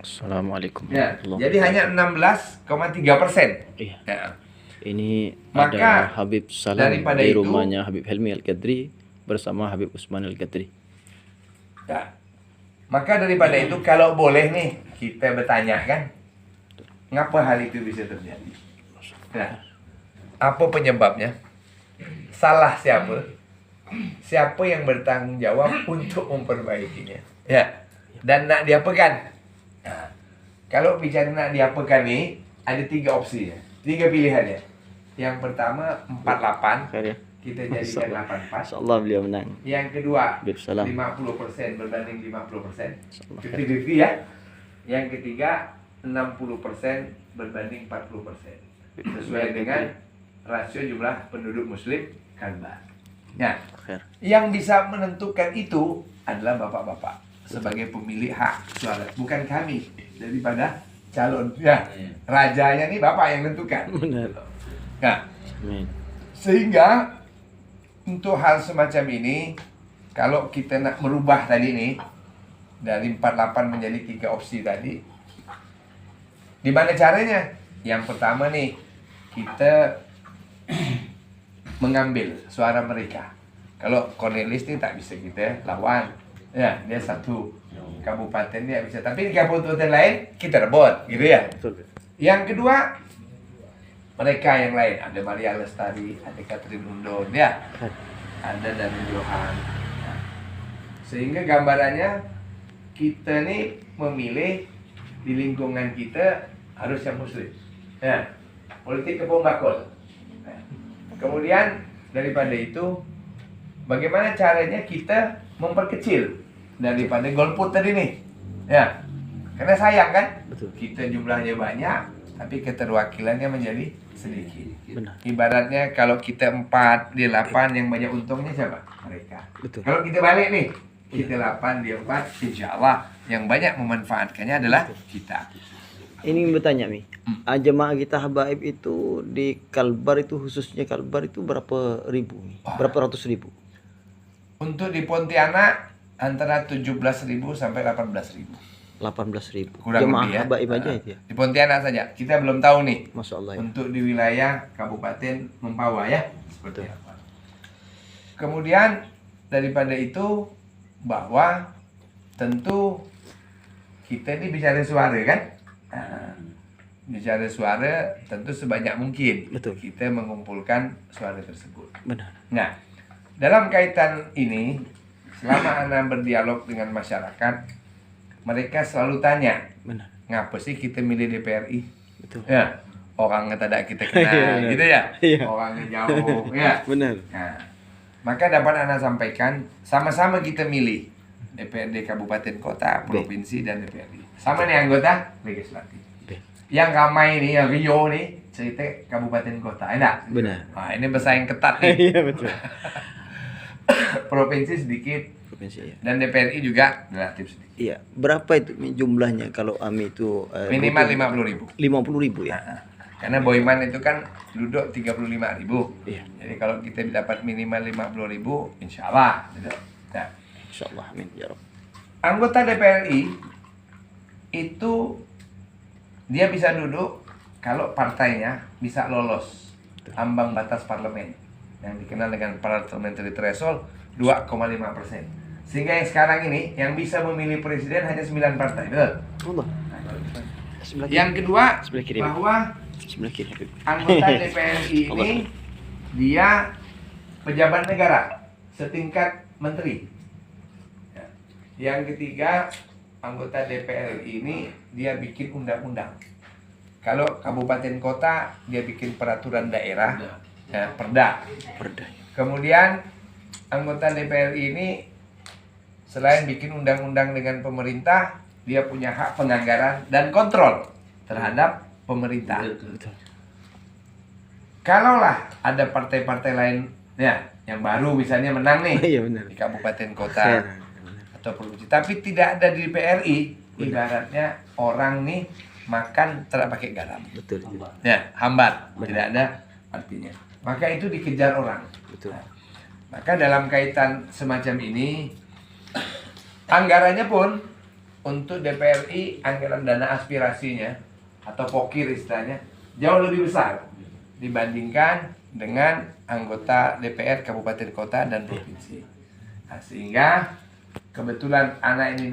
Assalamualaikum Ya, warahmatullahi jadi hanya 16,3%. Iya. Ya. Ini Maka ada Habib Salam daripada di itu, rumahnya Habib Helmi Al-Qadri bersama Habib Usman Al-Qadri. ya. Maka daripada itu kalau boleh nih kita bertanya kan, ngapa hal itu bisa terjadi? Nah, apa penyebabnya? Salah siapa? Siapa yang bertanggung jawab untuk memperbaikinya? Ya. Dan nak diapakan? Nah, kalau bicara nak diapakan nih, ada 3 opsi ya. 3 pilihannya. Yang pertama 48, Khair ya. kita jadikan 84. Insyaallah beliau menang. Yang kedua Habib Salam. 50% berbanding 50%. Insyaallah. 50-50 ya. Yang ketiga 60% berbanding 40%. Sesuai dengan rasio jumlah penduduk muslim Kalbar. Nah, Khair. yang bisa menentukan itu adalah bapak-bapak sebagai pemilik hak suara, bukan kami daripada calon. Ya, rajanya nih bapak yang menentukan. Benar. Nah, Amin. sehingga untuk hal semacam ini, kalau kita nak merubah tadi nih dari 48 menjadi 3 opsi tadi, di mana caranya? Yang pertama nih, kita mengambil suara mereka. Kalau Cornelis ini tak bisa kita lawan, ya dia satu kabupaten dia bisa, tapi di kabupaten lain kita rebut, gitu ya. Betul. Yang kedua, mereka yang lain, ada Maria Lestari, ada Catherine Undon, ya, ada dari Johan. Nah, sehingga gambarannya kita nih memilih di lingkungan kita harus yang muslim, ya, politik kebun bakul. Nah, kemudian daripada itu, bagaimana caranya kita memperkecil daripada golput tadi nih, ya, karena sayang kan, Betul. kita jumlahnya banyak, tapi keterwakilannya menjadi sedikit. Benar. Ibaratnya kalau kita 4 dia 8, yang banyak untungnya siapa? Mereka. Betul. Kalau kita balik nih, kita 8 dia 4, insya Allah yang banyak memanfaatkannya adalah kita. Ini bertanya Mi, jemaah kita habaib itu di Kalbar itu, khususnya Kalbar itu berapa ribu? Mi? Berapa ratus ribu? Untuk di Pontianak antara 17.000 sampai 18.000. 18.000. Kurang Jemaah lebih ya. habaib aja itu ya. Di Pontianak saja. Kita belum tahu nih Masya Allah ya. untuk di wilayah Kabupaten Mempawah ya, seperti apa. Kemudian daripada itu, bahwa tentu kita ini bicara suara kan. Nah, bicara suara tentu sebanyak mungkin. Betul. Kita mengumpulkan suara tersebut. Benar. Nah, dalam kaitan ini, selama Anda berdialog dengan masyarakat, mereka selalu tanya, Benar. ngapa sih kita milih DPRI? Betul. Ya, orangnya tidak kita kenal, Iya, gitu ya. iya. Orangnya jauh, ya. Benar. Nah, maka dapat Anda sampaikan, sama-sama kita milih DPRD Kabupaten Kota, Provinsi, dan DPRD. Sama nih anggota legislatif. Oke. Yang ramai nih, yang Rio nih, cerita Kabupaten Kota, enak? Benar. Nah, ini bersaing ketat nih. Iya betul. Provinsi sedikit, Provinsi ya. dan DPRI juga relatif sedikit. Iya. Berapa itu Mi, jumlahnya kalau AMI itu? Minimal 50.000. 50.000 ya. Nah, karena Boyman itu kan duduk 35.000. Iya. Jadi kalau kita dapat minimal 50.000, insya Allah. Gitu. Nah, Insyaallah amin ya Rabb. anggota DPRI itu dia bisa duduk kalau partainya bisa lolos ambang batas parlemen yang dikenal dengan parliamentary threshold 2,5%. Sehingga yang sekarang ini yang bisa memilih presiden hanya 9 partai, betul? Allah. Sebelah kiri. Yang kedua, Sebelah kiri. bahwa Sebelah kiri Habib. anggota DPRI ini dia pejabat negara setingkat menteri. Ya. Yang ketiga, anggota DPRI ini dia bikin undang-undang. Kalau kabupaten kota dia bikin peraturan daerah, ya, perda. Perda. Kemudian anggota DPRI ini selain bikin undang-undang dengan pemerintah, dia punya hak penganggaran dan kontrol terhadap pemerintah. Betul. Kalaulah ada partai-partai lain ya yang baru misalnya menang nih Iya benar. di kabupaten kota Khair. atau provinsi, tapi tidak ada di DPRI, ibaratnya orang nih makan tidak pakai garam, Betul. ya hambar, Benar. tidak ada artinya. Maka itu dikejar orang. Betul. Nah, maka dalam kaitan semacam ini, anggarannya pun untuk DPRI anggaran dana aspirasinya atau pokir istilahnya jauh lebih besar dibandingkan dengan anggota DPR kabupaten kota dan provinsi. Nah, sehingga kebetulan anak ini